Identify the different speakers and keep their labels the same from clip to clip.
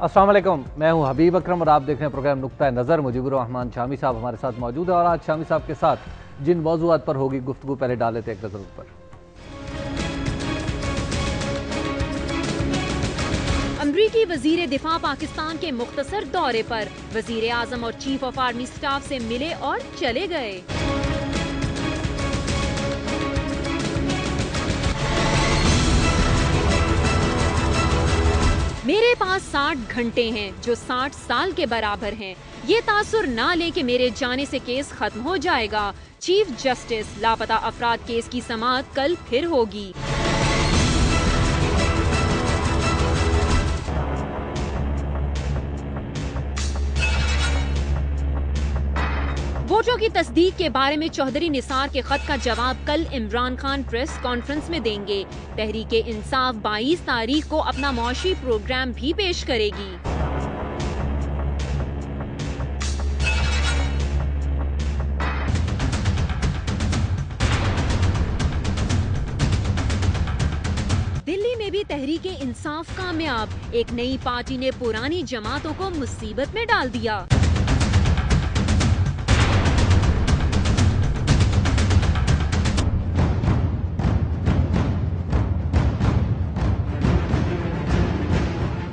Speaker 1: السلام علیکم، میں ہوں حبیب اکرم اور آپ دیکھ رہے ہیں پروگرام نقطہ نظر۔ مجیب الرحمان شامی صاحب ہمارے ساتھ موجود ہیں اور آج شامی صاحب کے ساتھ جن موضوعات پر ہوگی گفتگو، پہلے ڈال لیتے ایک نظر پر۔
Speaker 2: امریکی وزیر دفاع پاکستان کے مختصر دورے پر، وزیر اعظم اور چیف آف آرمی سٹاف سے ملے اور چلے گئے۔ میرے پاس 60 گھنٹے ہیں جو 60 سال کے برابر ہیں۔ یہ تاثر نہ لے کہ میرے جانے سے کیس ختم ہو جائے گا۔ چیف جسٹس لاپتہ افراد کیس کی سماعت کل پھر ہوگی۔ ووٹوں کی تصدیق کے بارے میں چوہدری نثار کے خط کا جواب کل عمران خان پریس کانفرنس میں دیں گے۔ تحریک انصاف 22 تاریخ کو اپنا معاشی پروگرام بھی پیش کرے گی۔ دلی میں بھی تحریک انصاف کامیاب، ایک نئی پارٹی نے پرانی جماعتوں کو مصیبت میں ڈال دیا۔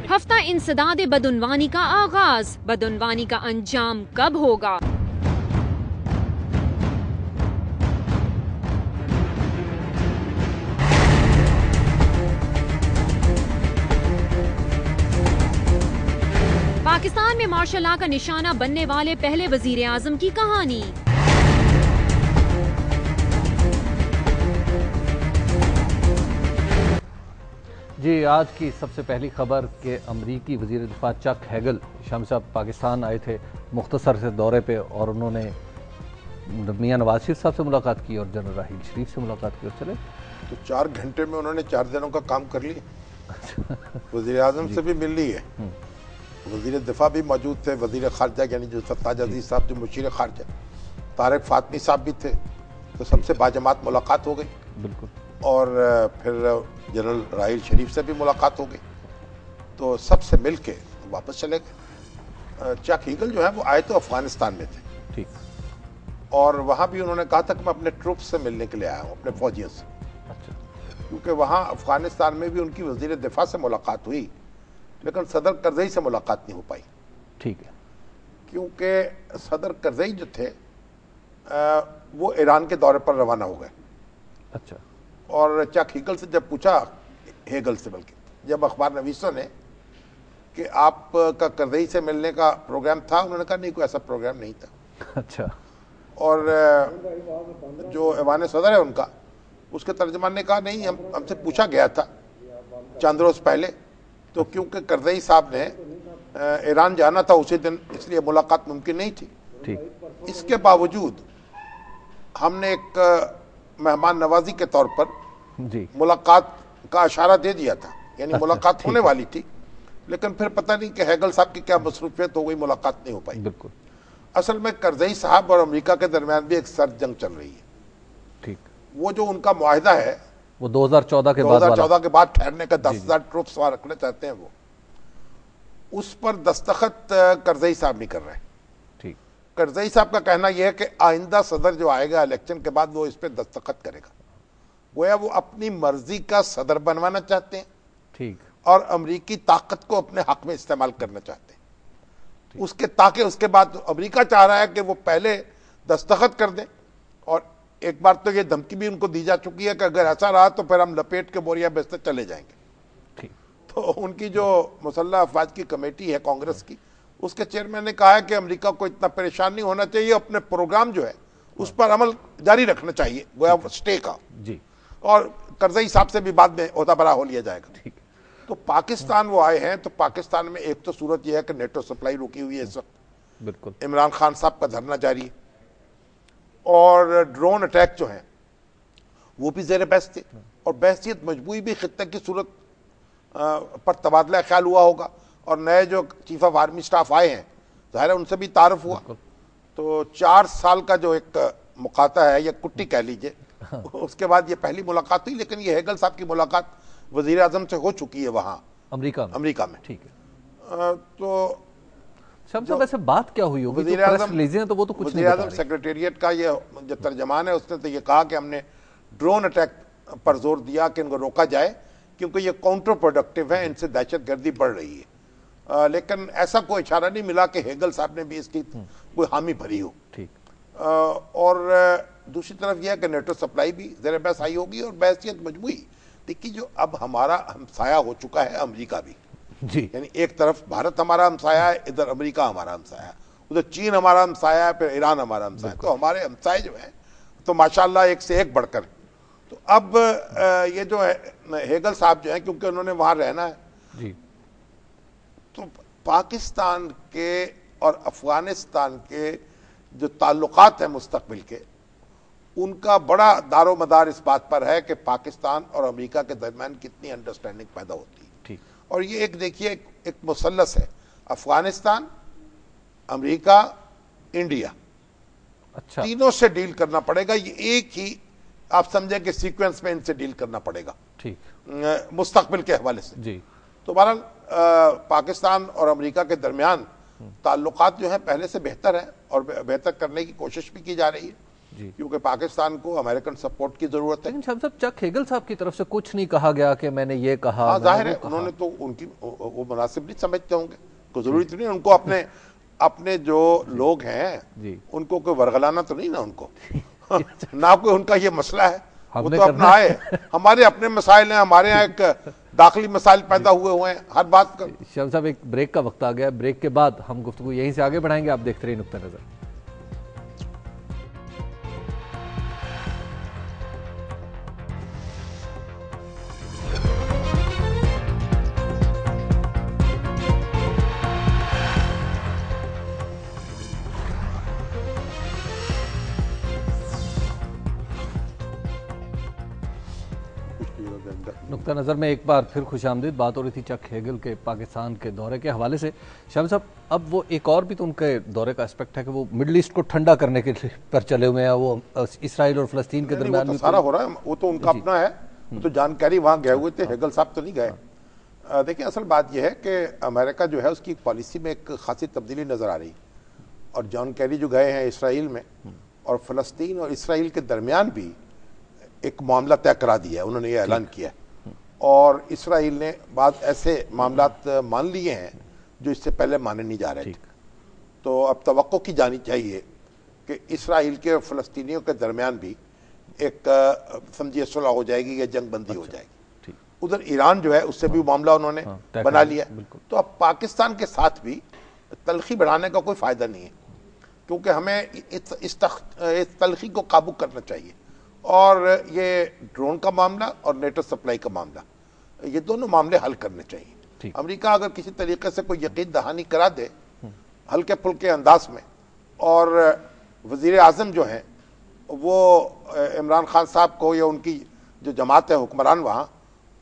Speaker 2: ہفتہ انسداد بدعنوانی کا آغاز، بدعنوانی کا انجام کب ہوگا؟ پاکستان میں مارشل لا کا نشانہ بننے والے پہلے وزیر اعظم کی کہانی۔
Speaker 1: جی، آج کی سب سے پہلی خبر کہ امریکی وزیر دفاع چک ہیگل شامی صاحب پاکستان آئے تھے مختصر سے دورے پہ، اور انہوں نے میاں نواز شریف صاحب سے ملاقات کی اور جنرل راحیل شریف سے ملاقات کی اور چلے
Speaker 3: تو 4 گھنٹے میں انہوں نے 4 دنوں کا کام کر لیا۔ وزیر اعظم سے بھی مل لی ہے، وزیر دفاع بھی موجود تھے، وزیر خارجہ یعنی جو سرتاج عزیز صاحب جو مشیر خارجہ، طارق فاطمی صاحب بھی تھے، تو سب سے باجماعت ملاقات ہو گئی۔
Speaker 1: بالکل، اور
Speaker 3: پھر جنرل راحیل شریف سے بھی ملاقات ہو گئی، تو سب سے مل کے واپس چلے گئے۔ چک ہیگل جو ہے وہ آئے تو افغانستان میں تھے،
Speaker 1: ٹھیک،
Speaker 3: اور وہاں بھی انہوں نے کہا تھا کہ میں اپنے ٹروپس سے ملنے کے لیے آیا ہوں، اپنے فوجیوں سے، کیونکہ وہاں افغانستان میں بھی ان کی وزیر دفاع سے ملاقات ہوئی، لیکن صدر کرزئی سے ملاقات نہیں ہو پائی۔
Speaker 1: ٹھیک ہے،
Speaker 3: کیونکہ صدر کرزئی جو تھے وہ ایران کے دورے پر روانہ ہو گئے۔
Speaker 1: اچھا،
Speaker 3: اور چک ہیگل سے جب پوچھا، ہیگل سے بلکہ جب اخبار نویسوں نے کہ آپ کا کرزئی سے ملنے کا پروگرام تھا، انہوں نے کہا نہیں، کوئی ایسا پروگرام نہیں تھا۔
Speaker 1: اچھا،
Speaker 3: اور جو ایوان صدر ہے ان کا، اس کے ترجمان نے کہا نہیں، ہم سے پوچھا گیا تھا چند روز پہلے، تو کیونکہ کرزئی صاحب نے ایران جانا تھا اسی دن، اس لیے ملاقات ممکن نہیں تھی۔
Speaker 1: ٹھیک،
Speaker 3: اس کے باوجود ہم نے ایک مہمان نوازی کے طور پر
Speaker 1: جی،
Speaker 3: ملاقات کا اشارہ دے دیا تھا، یعنی ملاقات ہونے والی تھی، لیکن پھر پتہ نہیں کہ ہیگل صاحب کی کیا مصروفیت ہو گئی، ملاقات نہیں ہو پائی۔
Speaker 1: بالکل،
Speaker 3: اصل میں کرزئی صاحب اور امریکہ کے درمیان بھی ایک سرد جنگ چل رہی ہے۔
Speaker 1: ٹھیک،
Speaker 3: وہ جو ان کا معاہدہ ہے
Speaker 1: وہ 2014 کے بعد
Speaker 3: 2014 کے بعد ٹھہرنے کا 10,000 ٹروپس وہاں رکھنا چاہتے ہیں، وہ اس پر دستخط کرزئی صاحب نہیں کر رہے۔
Speaker 1: ٹھیک،
Speaker 3: کرزئی صاحب کا کہنا یہ ہے کہ آئندہ صدر جو آئے گا الیکشن کے بعد وہ اس پہ دستخط کرے گا، گویا وہ اپنی مرضی کا صدر بنوانا چاہتے ہیں،
Speaker 1: ٹھیک،
Speaker 3: اور امریکی طاقت کو اپنے حق میں استعمال کرنا چاہتے ہیں، اس کے تاکہ اس کے بعد امریکہ چاہ رہا ہے کہ وہ پہلے دستخط کر دیں، اور ایک بار تو یہ دھمکی بھی ان کو دی جا چکی ہے کہ اگر ایسا رہا تو پھر ہم لپیٹ کے بوریا بیچتے چلے جائیں گے۔
Speaker 1: ٹھیک،
Speaker 3: تو ان کی جو مسلح افواج کی کمیٹی ہے کانگریس کی، اس کے چیئرمین نے کہا ہے کہ امریکہ کو اتنا پریشان نہیں ہونا چاہیے، اپنے پروگرام جو ہے اس پر عمل جاری رکھنا چاہیے، گویا سٹے کا،
Speaker 1: جی،
Speaker 3: اور کرزئی صاحب سے بھی بعد میں عہدہ برا ہو لیا جائے گا۔
Speaker 1: ٹھیک،
Speaker 3: تو پاکستان وہ آئے ہیں، تو پاکستان میں ایک تو صورت یہ ہے کہ نیٹو سپلائی رکی ہوئی ہے اس وقت،
Speaker 1: بالکل،
Speaker 3: عمران خان صاحب کا دھرنا جاری ہے، اور ڈرون اٹیک جو ہیں وہ بھی زیر بحث تھے، اور بحثیت مجموعی بھی خطے کی صورت پر تبادلہ خیال ہوا ہوگا، اور نئے جو چیف آف آرمی سٹاف آئے ہیں ظاہر ہے ان سے بھی تعارف ہوا۔ تو 4 سال کا جو ایک مقاطع ہے یا کٹی کہہ لیجئے، اس کے بعد یہ پہلی ملاقات ہوئی، لیکن یہ ہیگل صاحب کی ملاقات وزیر اعظم سے ہو چکی ہے وہاں
Speaker 1: امریکہ میں،
Speaker 3: امریکہ میں۔
Speaker 1: ٹھیک ہے،
Speaker 3: تو
Speaker 1: شام صاحب ویسے بات کیا ہوئی ہوگی؟
Speaker 3: وزیر اعظم
Speaker 1: تو وہ تو کچھ نہیں
Speaker 3: وزیر اعظم سیکریٹریٹ کا یہ جو ترجمان ہے اس نے تو یہ کہا کہ ہم نے ڈرون اٹیک پر زور دیا کہ ان کو روکا جائے کیونکہ یہ کاؤنٹر پروڈکٹیو ہے، ان سے دہشت گردی بڑھ رہی ہے، لیکن ایسا کوئی اشارہ نہیں ملا کہ ہیگل صاحب نے بھی اس کی کوئی حامی بھری ہو۔ اور دوسری طرف یہ ہے کہ نیٹو سپلائی بھی زیر بحث آئی ہوگی، اور بحثیت مجموعی دیکھیے جو اب ہمارا ہمسایہ ہو چکا ہے امریکہ بھی، یعنی ایک طرف بھارت ہمارا ہمسایہ ہے، ادھر امریکہ ہمارا ہمسایہ ہے، ادھر چین ہمارا ہمسایہ ہے، پھر ایران ہمارا ہمسایہ ہے، تو ہمارے ہمسائے جو ہیں تو ماشاءاللہ ایک سے ایک بڑھ کر۔ تو اب یہ جو ہے ہیگل صاحب جو ہیں کیونکہ انہوں نے وہاں رہنا ہے، تو پاکستان کے اور افغانستان کے جو تعلقات ہیں مستقبل کے، ان کا بڑا دار و مدار اس بات پر ہے کہ پاکستان اور امریکہ کے درمیان کتنی انڈرسٹینڈنگ پیدا ہوتی ہے۔ اور یہ ایک دیکھیے ایک مثلث ہے، افغانستان، امریکہ، انڈیا، تینوں سے ڈیل کرنا پڑے گا، یہ ایک ہی آپ سمجھیں کہ سیکوینس میں ان سے ڈیل کرنا پڑے گا مستقبل کے حوالے سے۔ تو بہرحال پاکستان اور امریکہ کے درمیان تعلقات جو ہیں پہلے سے بہتر ہیں، اور بہتر کرنے کی کوشش بھی کی جا رہی ہے، کیونکہ پاکستان کو امریکن سپورٹ کی ضرورت ہے۔
Speaker 1: لیکن شام صاحب چک ہیگل صاحب کی طرف سے کچھ نہیں کہا گیا کہ میں نے یہ کہا۔
Speaker 3: ہاں ظاہر ہے انہوں نے تو ان کی وہ مناسب نہیں سمجھتے ہوں گے، کوئی ضروری تو نہیں ان کو اپنے جو لوگ ہیں ان کو کوئی ورغلانا تو نہیں نا ان کو، نہ کوئی ان کا یہ مسئلہ ہے، وہ تو اپنا ہے، ہمارے اپنے مسائل ہیں، ہمارے یہاں ایک داخلی مسائل پیدا ہوئے ہیں ہر بات کا۔
Speaker 1: شام صاحب ایک بریک کا وقت آ گیا، بریک کے بعد ہم گفتگو یہیں سے آگے بڑھائیں گے، آپ دیکھتے رہیے نقطہ نظر۔ نقطہ نظر میں ایک بار پھر خوش آمدید، بات ہو رہی تھی چک ہیگل کے پاکستان کے دورے کے حوالے سے۔ شام صاحب اب وہ ایک اور بھی تو ان کے دورے کا اسپیکٹ ہے کہ وہ مڈل ایسٹ کو ٹھنڈا کرنے کے پر چلے ہوئے ہیں، وہ اسرائیل اور فلسطین کے درمیان
Speaker 3: وہ تو سارا ہو رہا ہے، وہ تو ان کا اپنا ہے، وہ تو جان کیری وہاں گئے ہوئے تھے، ہیگل صاحب تو نہیں گئے۔ دیکھیں اصل بات یہ ہے کہ امریکہ جو ہے اس کی پالیسی میں ایک خاصی تبدیلی نظر آ رہی، اور جان کیری جو گئے ہیں اسرائیل میں، اور فلسطین اور اسرائیل کے درمیان بھی ایک معاملہ طے کرا دیا ہے، انہوں نے یہ اعلان کیا ہے، اور اسرائیل نے بعض ایسے معاملات مان لیے ہیں جو اس سے پہلے مانے نہیں جا رہے تھے۔ تو اب توقع کی جانی چاہیے کہ اسرائیل کے اور فلسطینیوں کے درمیان بھی ایک سمجھیے صلح ہو جائے گی یا جنگ بندی ہو جائے گی۔ ادھر ایران جو ہے اس سے بھی معاملہ انہوں نے بنا لیا، تو اب پاکستان کے ساتھ بھی تلخی بڑھانے کا کوئی فائدہ نہیں ہے، کیونکہ ہمیں اس تلخی کو قابو کرنا چاہیے، اور یہ ڈرون کا معاملہ اور نیٹو سپلائی کا معاملہ، یہ دونوں معاملے حل کرنے چاہیے۔ امریکہ اگر کسی طریقے سے کوئی یقین دہانی کرا دے ہلکے پھلکے انداز میں، اور وزیر اعظم جو ہیں وہ عمران خان صاحب کو یا ان کی جو جماعت ہے حکمران وہاں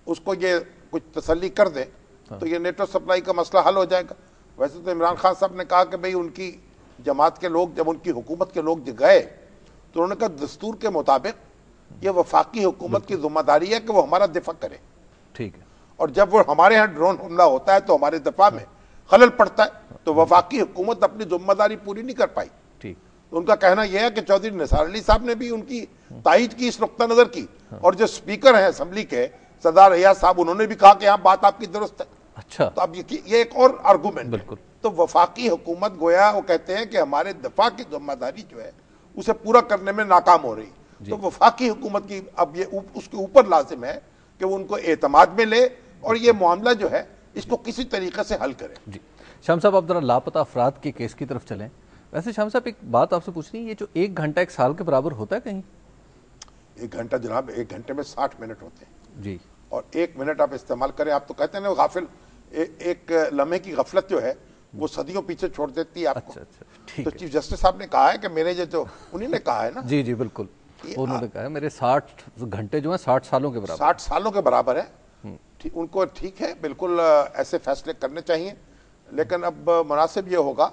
Speaker 3: اس کو یہ کچھ تسلی کر دے، تو یہ نیٹو سپلائی کا مسئلہ حل ہو جائے گا۔ ویسے تو عمران خان صاحب نے کہا کہ بھئی ان کی جماعت کے لوگ جب ان کی حکومت کے لوگ گئے تو انہوں نے کہا دستور کے مطابق یہ وفاقی حکومت کی ذمہ داری ہے کہ وہ ہمارا دفاع کرے، ٹھیک ہے، اور جب وہ ہمارے ہاں ڈرون حملہ ہوتا ہے تو ہمارے دفاع میں خلل پڑتا ہے، تو وفاقی حکومت اپنی ذمہ داری پوری نہیں کر پائی۔ ان کا کہنا یہ ہے کہ چودھری نثار علی صاحب نے بھی ان کی تائید کی اس نقطہ نظر کی، اور جو سپیکر ہیں اسمبلی کے سردار ریاض صاحب انہوں نے بھی کہا کہ ہاں بات آپ کی درست ہے۔ اچھا، تو اب یہ ایک اور آرگومنٹ ہے۔ تو وفاقی حکومت گویا وہ کہتے ہیں کہ ہمارے دفاع کی ذمہ داری جو ہے اسے پورا کرنے میں ناکام ہو رہی، تو وفاقی حکومت کی اب یہ اس کے اوپر لازم ہے کہ وہ ان کو اعتماد میں لے اور یہ معاملہ جو ہے اس کو کسی طریقے سے حل کرے۔
Speaker 1: شام صاحب اب ذرا لاپتہ افراد کے کیس کی طرف چلیں۔ ویسے شام صاحب ایک بات آپ سے پوچھنی ہے، یہ جو 1 گھنٹہ 1 سال کے برابر ہوتا ہے کہیں؟
Speaker 3: 1 گھنٹہ جناب 1 گھنٹے میں 60 منٹ ہوتے ہیں
Speaker 1: جی،
Speaker 3: اور 1 منٹ آپ استعمال کریں، آپ تو کہتے ہیں نا غافل، ایک لمحے کی غفلت جو ہے وہ صدیوں پیچھے چھوڑ دیتی ہے آپ کو۔ تو چیف جسٹس صاحب نے کہا ہے کہ میرے جو انہیں نے کہا ہے نا،
Speaker 1: جی جی بالکل، انہوں نے کہا ہے میرے 60 گھنٹے جو ہیں 60 سالوں کے برابر،
Speaker 3: 60 سالوں کے برابر ہے۔ ان کو ٹھیک ہے، بالکل ایسے فیصلے کرنے چاہیے، لیکن اب مناسب یہ ہوگا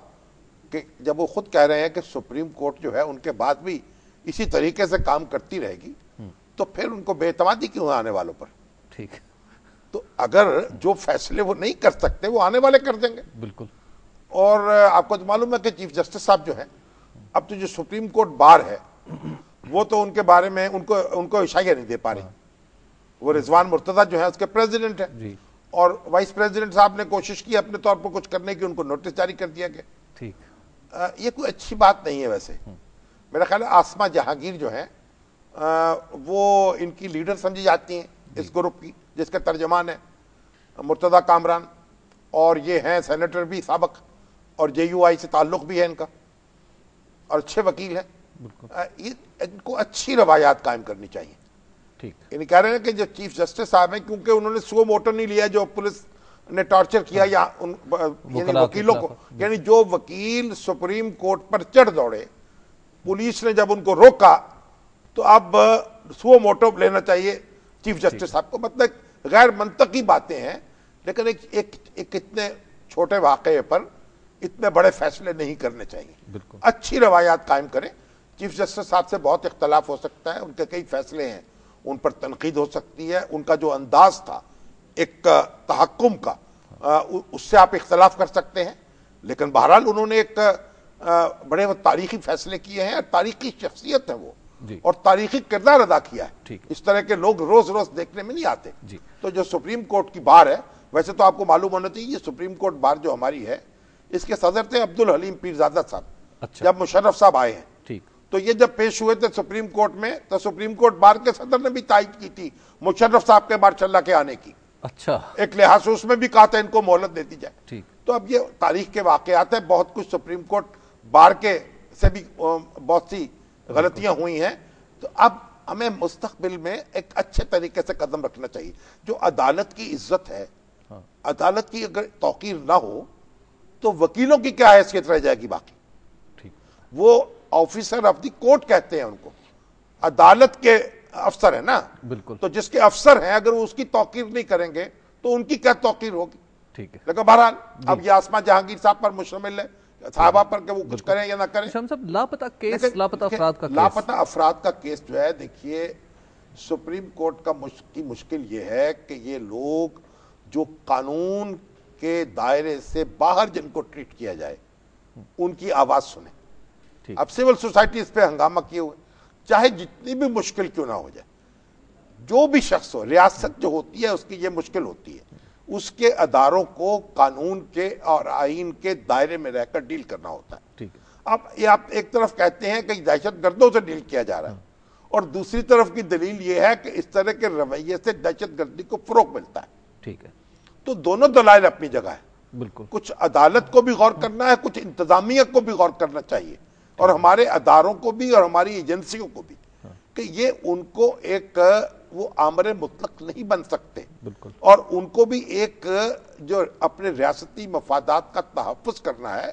Speaker 3: کہ جب وہ خود کہہ رہے ہیں کہ سپریم کورٹ جو ہے ان کے بعد بھی اسی طریقے سے کام کرتی رہے گی، تو پھر ان کو بے اعتمادی کیوں آنے والوں پر؟
Speaker 1: ٹھیک،
Speaker 3: تو اگر جو فیصلے وہ نہیں کر سکتے وہ آنے والے کر دیں گے.
Speaker 1: بالکل.
Speaker 3: اور آپ کو تو معلوم ہے کہ چیف جسٹس صاحب جو ہیں, اب تو جو سپریم کورٹ بار ہے وہ تو ان کے بارے میں ان کو اشاعیہ نہیں دے پا رہی. وہ رضوان مرتضیٰ جو ہے اس کے پریزیڈنٹ ہیں, اور وائس پریزیڈنٹ صاحب نے کوشش کی اپنے طور پر کچھ کرنے کی, ان کو نوٹس جاری کر دیا گیا.
Speaker 1: ٹھیک.
Speaker 3: یہ کوئی اچھی بات نہیں ہے. ویسے میرا خیال ہے آسما جہانگیر جو ہیں وہ ان کی لیڈر سمجھی جاتی ہیں اس گروپ کی, جس کا ترجمان ہے مرتضیٰ کامران, اور یہ ہیں سینیٹر بھی سابق, اور جے یو آئی سے تعلق بھی ہے ان کا, اور اچھے وکیل ہیں. ان کو اچھی روایات قائم کرنی چاہیے.
Speaker 1: ٹھیک.
Speaker 3: یعنی کہہ رہے ہیں کہ جو چیف جسٹس صاحب ہیں, کیونکہ انہوں نے سو موٹو نہیں لیا جو پولیس نے ٹارچر کیا یا یعنی وکیلوں کو, یعنی جو وکیل سپریم کورٹ پر چڑھ دوڑے, پولیس نے جب ان کو روکا تو اب سو موٹو لینا چاہیے چیف جسٹس صاحب کو. مطلب غیر منطقی باتیں ہیں, لیکن ایک اتنے چھوٹے واقعے پر اتنے بڑے فیصلے نہیں کرنے چاہیے.
Speaker 1: بالکل.
Speaker 3: اچھی روایات قائم کریں. چیف جسٹس صاحب سے بہت اختلاف ہو سکتا ہے, ان کے کئی فیصلے ہیں ان پر تنقید ہو سکتی ہے, ان کا جو انداز تھا ایک تحکم کا اس سے آپ اختلاف کر سکتے ہیں, لیکن بہرحال انہوں نے ایک بڑے تاریخی فیصلے کیے ہیں, تاریخی شخصیت ہے وہ, اور تاریخی کردار ادا کیا ہے. اس طرح کے لوگ روز روز دیکھنے میں نہیں آتے. تو جو سپریم کورٹ کی بار ہے, ویسے تو آپ کو معلوم ہونا چاہیے یہ سپریم کورٹ بار جو ہماری ہے اس کے صدر تھے عبدالحلیم پیرزادہ صاحب, جب مشرف صاحب آئے ہیں. تو یہ جب پیش ہوئے تھے سپریم کورٹ میں تو سپریم کورٹ بار کے صدر نے بھی تائید کی تھی مشرف صاحب کے ماشاءاللہ کے آنے کی.
Speaker 1: اچھا.
Speaker 3: ایک لحاظ سے اس میں بھی کہا تھا ان کو مہلت دے دی جائے. تو اب یہ تاریخ کے واقعات ہیں, بہت کچھ سپریم کورٹ بار کے سے بھی بہت سی غلطیاں ہوئی ہیں. تو اب ہمیں مستقبل میں ایک اچھے طریقے سے قدم رکھنا چاہیے. جو عدالت کی عزت ہے, عدالت کی اگر توقیر نہ ہو تو وکیلوں کی کیا حیثیت رہ جائے گی باقی. وہ آفیسر آف دی کورٹ کہتے ہیں ان کو, عدالت کے افسر ہیں نا.
Speaker 1: بالکل.
Speaker 3: تو جس کے افسر ہیں اگر وہ اس کی توقیر نہیں کریں گے تو ان کی کیا توقیر ہوگی.
Speaker 1: ٹھیک ہے.
Speaker 3: لیکن بہرحال اب یہ آسما جہانگیر صاحب پر مشتمل ہے, صحابہ پر کہ وہ کچھ کریں یا نہ کریں.
Speaker 1: لاپتہ کیس, لاپتہ افراد کا کیس,
Speaker 3: لاپتہ افراد کا کیس جو ہے, دیکھیے سپریم کورٹ کی مشکل یہ ہے کہ یہ لوگ جو قانون کے دائرے سے باہر جن کو ٹریٹ کیا جائے ان کی آواز سنیں. اب سول سوسائٹی اس پہ ہنگامہ کیے ہوئے, چاہے جتنی بھی مشکل کیوں نہ ہو جائے, جو بھی شخص ہو, ریاست جو ہوتی ہے اس کی یہ مشکل ہوتی ہے, اس کے اداروں کو قانون کے اور آئین کے دائرے میں رہ کر ڈیل کرنا ہوتا ہے. اب یہ آپ ایک طرف کہتے ہیں کہ دہشت گردوں سے ڈیل کیا جا رہا ہے, اور دوسری طرف کی دلیل یہ ہے کہ اس طرح کے رویے سے دہشت گردی کو فروغ ملتا ہے. ٹھیک ہے. تو دونوں دلائل اپنی جگہ ہے. بالکل. کچھ عدالت کو بھی غور کرنا ہے, کچھ انتظامیہ کو بھی غور کرنا چاہیے, اور ہمارے اداروں کو بھی اور ہماری ایجنسیوں کو بھی, کہ یہ ان کو ایک وہ آمر مطلق نہیں بن سکتے. بالکل. اور ان کو بھی ایک جو اپنے ریاستی مفادات کا تحفظ کرنا ہے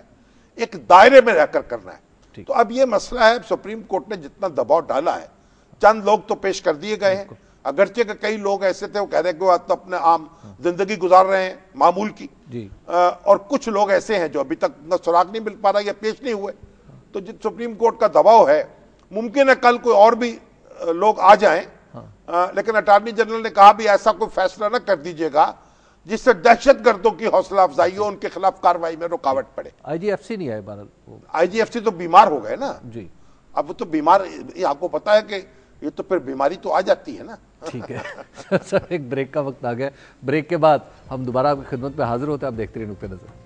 Speaker 3: ایک دائرے میں رہ کر کرنا ہے. تو اب یہ مسئلہ ہے, سپریم کورٹ نے جتنا دباؤ ڈالا ہے, چند لوگ تو پیش کر دیے گئے ہیں, اگرچہ کہ کئی لوگ ایسے تھے وہ کہہ رہے کہ وہ تو اپنے عام زندگی گزار رہے ہیں معمول کی, اور کچھ لوگ ایسے ہیں جو ابھی تک نہ سراغ نہیں مل پا رہا یا پیش نہیں ہوئے. تو جس سپریم کورٹ کا دباؤ ہے, ممکن ہے کل کوئی اور بھی لوگ آ جائیں, لیکن اٹارنی جنرل نے کہا بھی ایسا کوئی فیصلہ نہ کر دیجئے گا جس سے دہشت گردوں کی حوصلہ افزائی ہو, ان کے خلاف کارروائی میں رکاوٹ پڑے.
Speaker 1: آئی جی ایف سی نہیں آئے بہرحال,
Speaker 3: آئی جی ایف سی تو بیمار ہو گئے نا.
Speaker 1: جی.
Speaker 3: اب وہ تو بیمار, آپ کو پتا ہے کہ یہ تو پھر بیماری تو آ جاتی ہے نا.
Speaker 1: ٹھیک ہے سر, ایک بریک کا وقت آ گیا, بریک کے بعد ہم دوبارہ آپ کی خدمت میں حاضر ہوتے ہیں. آپ دیکھتے رہے نقطہ نظر.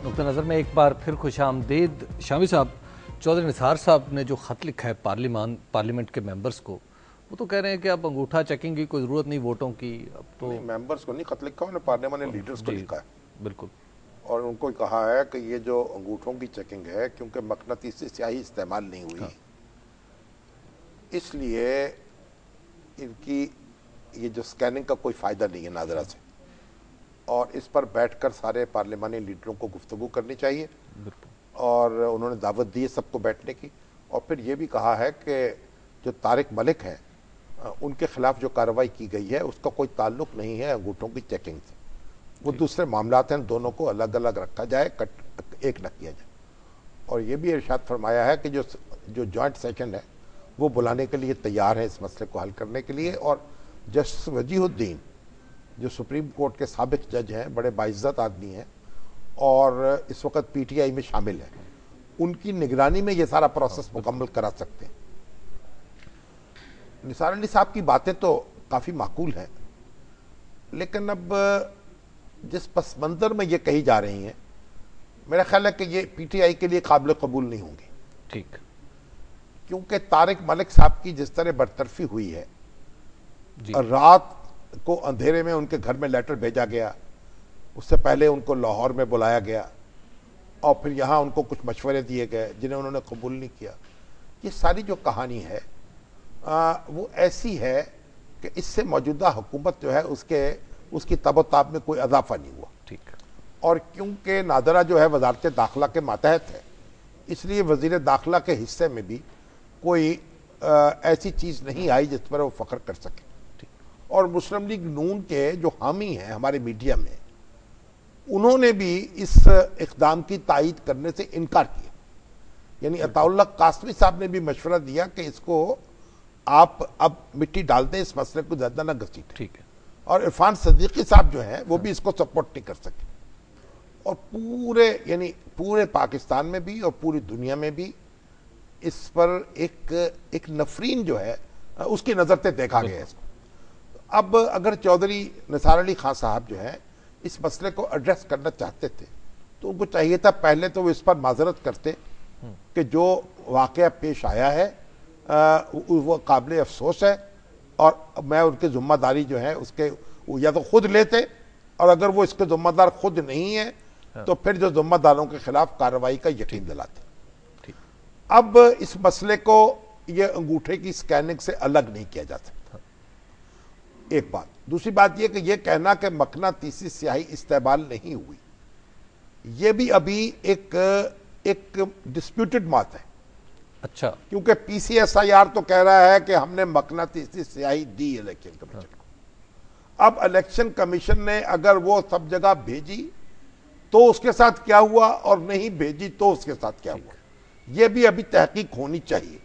Speaker 1: نقطہ نظر میں ایک بار پھر خوش آمدید. شامی صاحب, چودھری نثار صاحب نے جو خط لکھا ہے پارلیمنٹ کے ممبرز کو, وہ تو کہہ رہے ہیں کہ اب انگوٹھا چیکنگ کی کوئی ضرورت نہیں ووٹوں کی. اب تو
Speaker 3: ممبرز کو نہیں خط لکھا, انہوں نے پارلیمنٹ لیڈرز کو لکھا ہے.
Speaker 1: بالکل.
Speaker 3: اور ان کو کہا ہے کہ یہ جو انگوٹھوں کی چیکنگ ہے, کیونکہ مقناطیسی سیاہی استعمال نہیں ہوئی, اس لیے ان کی یہ جو سکیننگ کا کوئی فائدہ نہیں ہے ناظرہ سے, اور اس پر بیٹھ کر سارے پارلیمانی لیڈروں کو گفتگو کرنی چاہیے. اور انہوں نے دعوت دی ہے سب کو بیٹھنے کی, اور پھر یہ بھی کہا ہے کہ جو طارق ملک ہیں ان کے خلاف جو کارروائی کی گئی ہے اس کا کوئی تعلق نہیں ہے انگوٹھوں کی چیکنگ سے. وہ دوسرے معاملات ہیں, دونوں کو الگ الگ رکھا جائے, ایک نہ کیا جائے. اور یہ بھی ارشاد فرمایا ہے کہ جو جوائنٹ سیشن ہے وہ بلانے کے لیے تیار ہے اس مسئلے کو حل کرنے کے لیے. اور جسٹس وجیہ الدین جو سپریم کورٹ کے سابق جج ہیں, بڑے باعزت آدمی ہیں اور اس وقت پی ٹی آئی میں شامل ہیں, ان کی نگرانی میں یہ سارا پروسیس مکمل کرا سکتے ہیں. نثار علی صاحب کی باتیں تو کافی معقول ہیں, لیکن اب جس پس منظر میں یہ کہی جا رہی ہیں میرا خیال ہے کہ یہ پی ٹی آئی کے لیے قابل قبول نہیں ہوں گی.
Speaker 1: ٹھیک.
Speaker 3: کیونکہ طارق ملک صاحب کی جس طرح برطرفی ہوئی ہے, رات کو اندھیرے میں ان کے گھر میں لیٹر بھیجا گیا, اس سے پہلے ان کو لاہور میں بلایا گیا اور پھر یہاں ان کو کچھ مشورے دیے گئے جنہیں انہوں نے قبول نہیں کیا. یہ ساری جو کہانی ہے وہ ایسی ہے کہ اس سے موجودہ حکومت جو ہے اس کی تب و تاب میں کوئی اضافہ نہیں ہوا.
Speaker 1: ٹھیک.
Speaker 3: اور کیونکہ نادرہ جو ہے وزارت داخلہ کے ماتحت ہے, اس لیے وزیر داخلہ کے حصے میں بھی کوئی ایسی چیز نہیں آئی جس پر وہ فخر کر سکے. اور مسلم لیگ نون کے جو حامی ہیں ہمارے میڈیا میں, انہوں نے بھی اس اقدام کی تائید کرنے سے انکار کیا. یعنی عطا اللہ قاسمی صاحب نے بھی مشورہ دیا کہ اس کو آپ اب مٹی ڈال دیں, اس مسئلے کو زیادہ نہ گھسیٹیں.
Speaker 1: ٹھیک ہے.
Speaker 3: اور عرفان صدیقی صاحب جو ہیں وہ بھی اس کو سپورٹ نہیں کر سکے. اور پورے پاکستان میں بھی اور پوری دنیا میں بھی اس پر ایک نفرین جو ہے اس کی نظر سے دیکھا گیا ہے. اب اگر چودھری نثار علی خان صاحب جو ہیں اس مسئلے کو ایڈریس کرنا چاہتے تھے تو ان کو چاہیے تھا پہلے تو وہ اس پر معذرت کرتے کہ جو واقعہ پیش آیا ہے وہ قابل افسوس ہے, اور میں ان کے ذمہ داری جو ہے اس کے یا تو خود لیتے, اور اگر وہ اس کے ذمہ دار خود نہیں ہیں تو پھر جو ذمہ داروں کے خلاف کارروائی کا یقین دلاتے. اب اس مسئلے کو یہ انگوٹھے کی سکیننگ سے الگ نہیں کیا جا سکتا, ایک بات. دوسری بات یہ کہ یہ کہنا کہ مقناطیسی سیاہی استعمال نہیں ہوئی, یہ بھی ابھی ایک ڈسپیوٹڈ بات ہے.
Speaker 1: اچھا.
Speaker 3: کیونکہ پی سی ایس آئی آر تو کہہ رہا ہے کہ ہم نے مقناطیسی سیاہی دی الیکشن کمیشن کو. اب الیکشن کمیشن نے اگر وہ سب جگہ بھیجی تو اس کے ساتھ کیا ہوا, اور نہیں بھیجی تو اس کے ساتھ کیا ہوا, یہ بھی ابھی تحقیق ہونی چاہیے.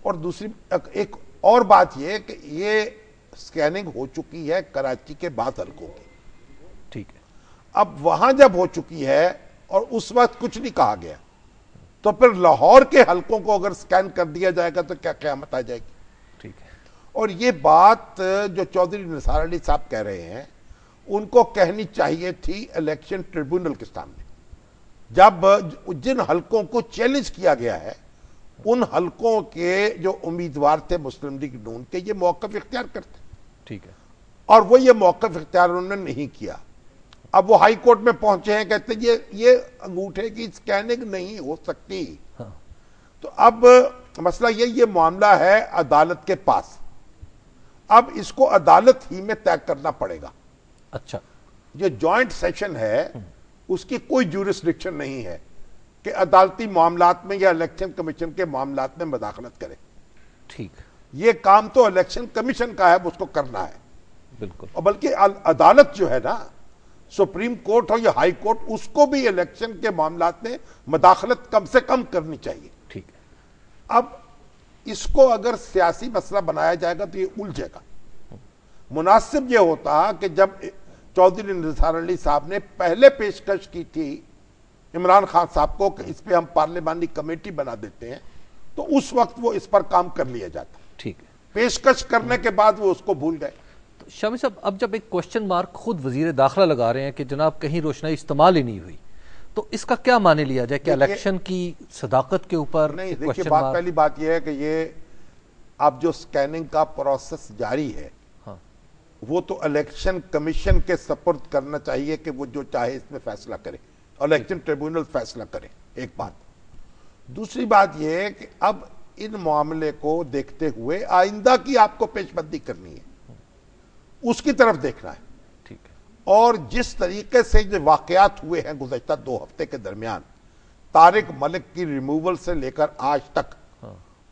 Speaker 3: اور دوسری ایک اور بات یہ کہ یہ سکیننگ ہو چکی ہے کراچی کے بعض حلقوں کی.
Speaker 1: ٹھیک ہے.
Speaker 3: اب وہاں جب ہو چکی ہے اور اس وقت کچھ نہیں کہا گیا, تو پھر لاہور کے حلقوں کو اگر سکین کر دیا جائے گا تو کیا قیامت آ جائے گی.
Speaker 1: ٹھیک ہے. اور
Speaker 3: یہ بات جو چودھری نثار علی صاحب کہہ رہے ہیں ان کو کہنی چاہیے تھی الیکشن ٹریبونل کے سامنے, جب جن حلقوں کو چیلنج کیا گیا ہے ان حلقوں کے جو امیدوار تھے مسلم لیگ نون کے, یہ موقف اختیار کرتے.
Speaker 1: ٹھیک ہے.
Speaker 3: اور وہ یہ موقف اختیار انہوں نے نہیں کیا. اب وہ ہائی کورٹ میں پہنچے ہیں, کہتے ہیں یہ انگوٹھے کی سکیننگ نہیں ہو سکتی. تو اب مسئلہ یہ معاملہ ہے عدالت کے پاس, اب اس کو عدالت ہی میں طے کرنا پڑے گا.
Speaker 1: اچھا.
Speaker 3: یہ جوائنٹ سیشن ہے اس کی کوئی جورسڈکشن نہیں ہے کہ عدالتی معاملات میں یا الیکشن کمیشن کے معاملات میں مداخلت کرے.
Speaker 1: ٹھیک.
Speaker 3: یہ کام تو الیکشن کمیشن کا ہے, اس کو کرنا ہے.
Speaker 1: بالکل.
Speaker 3: اور بلکہ عدالت جو ہے نا, سپریم کورٹ ہو یا ہائی کورٹ, اس کو بھی الیکشن کے معاملات میں مداخلت کم سے کم کرنی چاہیے.
Speaker 1: ٹھیک ہے.
Speaker 3: اب اس کو اگر سیاسی مسئلہ بنایا جائے گا تو یہ الجھے گا. مناسب یہ ہوتا کہ جب چودھری نثار علی صاحب نے پہلے پیشکش کی تھی عمران خان صاحب کو کہ اس پہ ہم پارلیمانی کمیٹی بنا دیتے ہیں, تو اس وقت وہ اس پر کام کر لیا جاتا.
Speaker 1: ٹھیک ہے.
Speaker 3: پیشکش کرنے کے بعد وہ اس کو بھول گئے.
Speaker 1: شامی صاحب, اب جب ایک کوشچن مارک خود وزیر داخلہ لگا رہے ہیں کہ جناب کہیں روشنائی استعمال ہی نہیں ہوئی, تو اس کا کیا معنی لیا جائے کہ الیکشن کی صداقت کے اوپر؟
Speaker 3: نہیں, دیکھیے پہلی بات یہ ہے کہ یہ اب جو سکیننگ کا پروسیس جاری ہے وہ تو الیکشن کمیشن کے سپرد کرنا چاہیے کہ وہ جو چاہے اس میں فیصلہ کرے, الیکشن ٹریبونل فیصلہ کرے. ایک بات. دوسری بات یہ ہے کہ اب ان معاملے کو دیکھتے ہوئے آئندہ کی آپ کو پیش بندی کرنی ہے, اس کی طرف دیکھنا ہے.
Speaker 1: ٹھیک ہے.
Speaker 3: اور جس طریقے سے جو واقعات ہوئے ہیں گزشتہ 2 ہفتے کے درمیان, طارق ملک کی ریموول سے لے کر آج تک,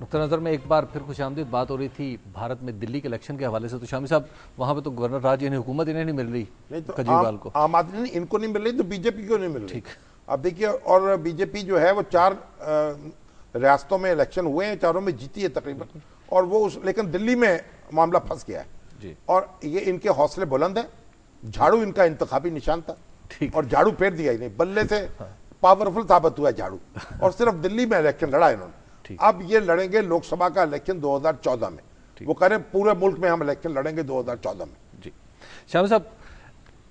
Speaker 1: نقطہ نظر میں ایک بار پھر خوش آمدید بات ہو رہی تھی بھارت میں دلی کے الیکشن کے حوالے سے، تو شامی صاحب وہاں پہ تو گورنر راج یعنی حکومت انہیں نہیں مل رہی، کیجریوال کو
Speaker 3: عام آدمی ان کو نہیں مل رہی تو بی جے پی کو نہیں مل رہی. اب دیکھیے، اور بی جے پی جو ہے وہ 4 ریاستوں میں الیکشن ہوئے ہیں، 4 میں جیتی ہے تقریباً، اور وہ لیکن دلی میں معاملہ پھنس گیا ہے. اور یہ ان کے حوصلے بلند ہیں. جھاڑو ان کا انتخابی نشان تھا اور جھاڑو پھیر دیا ہی نہیں، بلے سے پاورفل ثابت ہوا ہے جھاڑو، اور صرف دلی میں الیکشن لڑا انہوں نے. اب یہ لڑیں گے لوک سبھا کا الیکشن 2014 میں. وہ کہہ رہے ہیں پورے ملک میں ہم الیکشن لڑیں گے 2014 میں.
Speaker 1: جی شامی صاحب،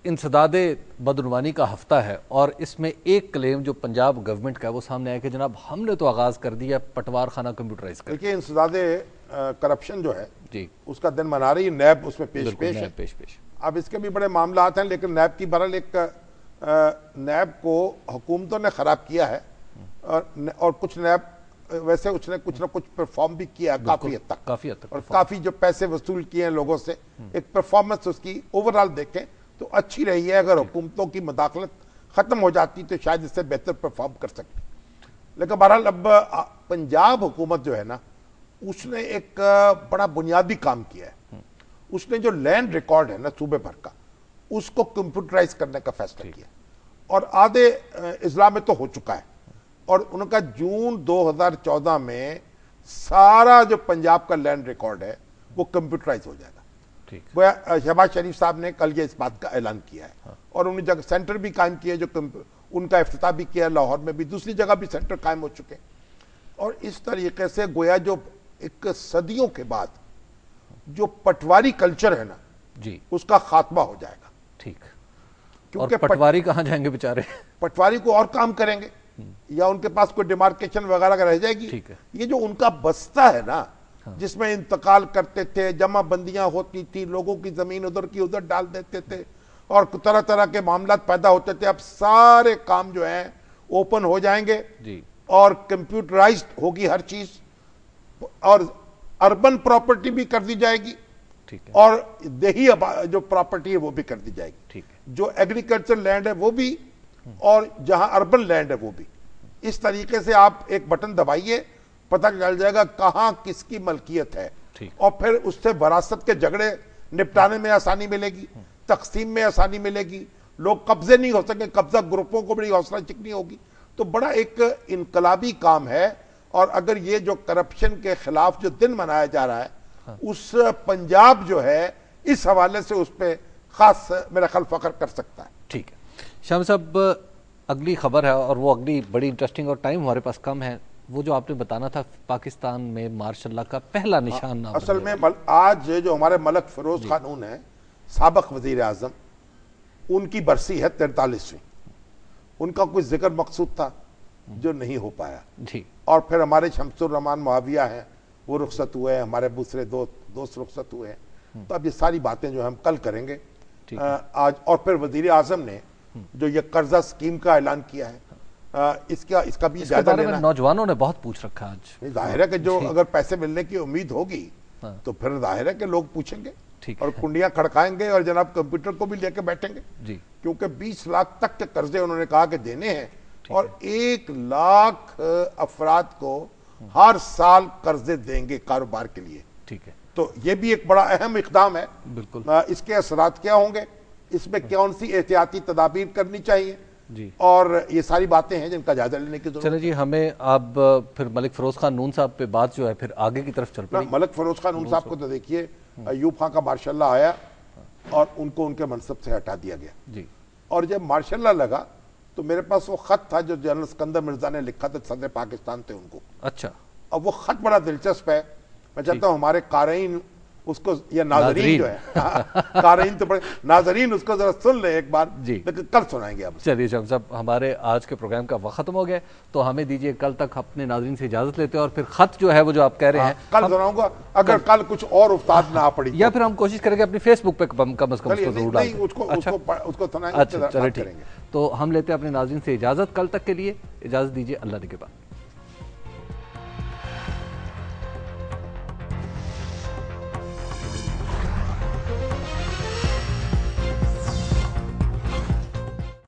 Speaker 1: انسداد بدعنوانی کا ہفتہ ہے اور اس میں ایک کلیم جو پنجاب گورنمنٹ کا ہے وہ سامنے آیا کہ جناب ہم نے تو آغاز کر دیا پٹوار خانہ کمپیوٹرائز کر.
Speaker 3: دیکھیے، انسداد کرپشن جو ہے جی اس کا دن منا رہی ہے، نیب اس میں پیش ہے. اب اس کے بھی بڑے معاملات ہیں، لیکن نیب کی بہرحال ایک نیب کو حکومتوں نے خراب کیا ہے، اور کچھ نیب ویسے اس نے کچھ نہ کچھ پرفارم بھی کیا ہے کافی حد تک، اور کافی جو پیسے وصول کیے ہیں لوگوں سے، ایک پرفارمنس اس کی اوورآل دیکھیں تو اچھی رہی ہے. اگر حکومتوں کی مداخلت ختم ہو جاتی تو شاید اس سے بہتر پرفارم کر سکتی. لیکن بہرحال اب پنجاب حکومت جو ہے نا، اس نے ایک بڑا بنیادی کام کیا ہے. اس نے جو لینڈ ریکارڈ ہے نا صوبے بھر کا، اس کو کمپیوٹرائز کرنے کا فیصلہ کیا، اور آدھے اضلاع میں تو ہو چکا ہے. اور ان کا جون 2014 میں سارا جو پنجاب کا لینڈ ریکارڈ ہے وہ کمپیوٹرائز ہو جائے گا. شہباز شریف صاحب نے کل یہ اس بات کا اعلان کیا ہے، اور انہوں نے جگہ سینٹر بھی قائم کیا، جو ان کا افتتاح بھی کیا، لاہور میں بھی، دوسری جگہ بھی سینٹر قائم ہو چکے. اور اس طریقے سے گویا جو ایک صدیوں کے بعد جو پٹواری کلچر ہے نا جی اس کا خاتمہ ہو جائے گا.
Speaker 1: ٹھیک. کیونکہ پٹواری کہاں جائیں گے بیچارے؟
Speaker 3: پٹواری کو اور کام کریں گے، یا ان کے پاس کوئی ڈیمارکیشن وغیرہ رہ جائے گی. یہ جو ان کا بستہ ہے نا جس میں انتقال کرتے تھے، جمع بندیاں ہوتی تھی، لوگوں کی زمین ادھر کی ادھر ڈال دیتے تھے، اور طرح طرح کے معاملات پیدا ہوتے تھے. اب سارے کام جو ہیں اوپن ہو جائیں گے اور کمپیوٹرائزڈ ہوگی ہر چیز، اور اربن پراپرٹی بھی کر دی جائے گی، اور دیہی جو پراپرٹی ہے وہ بھی کر دی جائے گی. جو ایگریکلچر لینڈ ہے وہ بھی، اور جہاں اربن لینڈ ہے وہ بھی. اس طریقے سے آپ ایک بٹن دبائیے، پتہ چل جائے گا کہاں کس کی ملکیت ہے، اور پھر اس سے وراثت کے جھگڑے نپٹانے میں آسانی ملے گی، تقسیم میں آسانی ملے گی، لوگ قبضے نہیں ہو سکیں، قبضہ گروپوں کو بڑی حوصلہ چکنی ہوگی. تو بڑا ایک انقلابی کام ہے. اور اگر یہ جو کرپشن کے خلاف جو دن منایا جا رہا ہے، اس پنجاب جو ہے اس حوالے سے اس پہ خاص میرا خیال فخر کر سکتا ہے.
Speaker 1: ٹھیک ہے شامی صاحب، اگلی خبر ہے اور وہ اگلی بڑی انٹرسٹنگ، اور ٹائم ہمارے پاس کم ہے. وہ جو آپ نے بتانا تھا پاکستان میں مارشل اللہ کا پہلا نشان.
Speaker 3: اصل میں آج جو ہمارے ملک فیروز خانون ہیں، سابق وزیر اعظم، ان کی برسی ہے 43ویں. ان کا کوئی ذکر مقصود تھا جو نہیں ہو پایا جی. اور پھر ہمارے شمس الرحمان معاویہ ہیں، وہ رخصت ہوئے ہیں، ہمارے دوسرے دوست رخصت ہوئے ہیں. تو اب یہ ساری باتیں جو ہم کل کریں گے آج. اور پھر وزیر اعظم نے جو یہ قرضہ سکیم کا اعلان کیا ہے، اس کا بھی جائزہ لینا.
Speaker 1: نوجوانوں نے بہت پوچھ رکھا آج.
Speaker 3: ظاہر ہے کہ جو اگر پیسے ملنے کی امید ہوگی تو پھر ظاہر ہے کہ لوگ پوچھیں گے اور کنڈیاں کھڑکائیں گے، اور جناب کمپیوٹر کو بھی لے کے بیٹھیں گے جی. کیونکہ 20 لاکھ تک کے قرضے انہوں نے کہا کہ دینے ہیں، اور 1 لاکھ افراد کو ہر سال قرضے دیں گے کاروبار کے لیے. ٹھیک ہے. تو یہ بھی ایک بڑا اہم اقدام ہے. بالکل. اس کے اثرات کیا ہوں گے، اس میں کون سی احتیاطی تدابیر کرنی چاہیے جی. اور یہ ساری باتیں ہیں جن کا جائزہ لینے کی ضرورت ہے.
Speaker 1: چلیں جی، ہمیں اب پھر ملک فیروز خان نون صاحب پہ بات جو ہے پھر آگے کی طرف چل پڑی.
Speaker 3: ملک فیروز خان نون صاحب کو تو دیکھیے، ایوب خان کا ماشاء اللہ آیا اور ان کو ان کے منصب سے ہٹا دیا گیا جی. اور جب ماشاء اللہ لگا تو میرے پاس وہ خط تھا جو جنرل اسکندر مرزا نے لکھا تھا، صدر پاکستان تھے ان کو. اچھا. اب وہ خط بڑا دلچسپ ہے. میں چاہتا ہوں ہمارے قارئین اس کو، یا ناظرین جو ہے، قارئین تو بڑے، ناظرین اس کو ذرا سن لیں ایک بار جی، لیکن کل سنائیں گے. اب
Speaker 1: چلیے شاہم صاحب، ہمارے آج کے پروگرام کا وقت ختم ہو گیا، تو ہمیں دیجئے کل تک اپنے ناظرین سے اجازت لیتے ہیں، اور پھر خط جو ہے وہ جو آپ کہہ رہے ہیں
Speaker 3: کل سناؤں گا، اگر کل کچھ اور افتاد نہ آ پڑی،
Speaker 1: یا پھر ہم کوشش کریں گے اپنی فیس بک پہ کم از کم اس کو ضرور ڈالیں.
Speaker 3: اس کو سنائیں گے.
Speaker 1: چلے ٹھیک. تو ہم لیتے ہیں اپنے ناظرین سے اجازت کل تک کے لیے. اجازت دیجئے، اللہ نگہبان.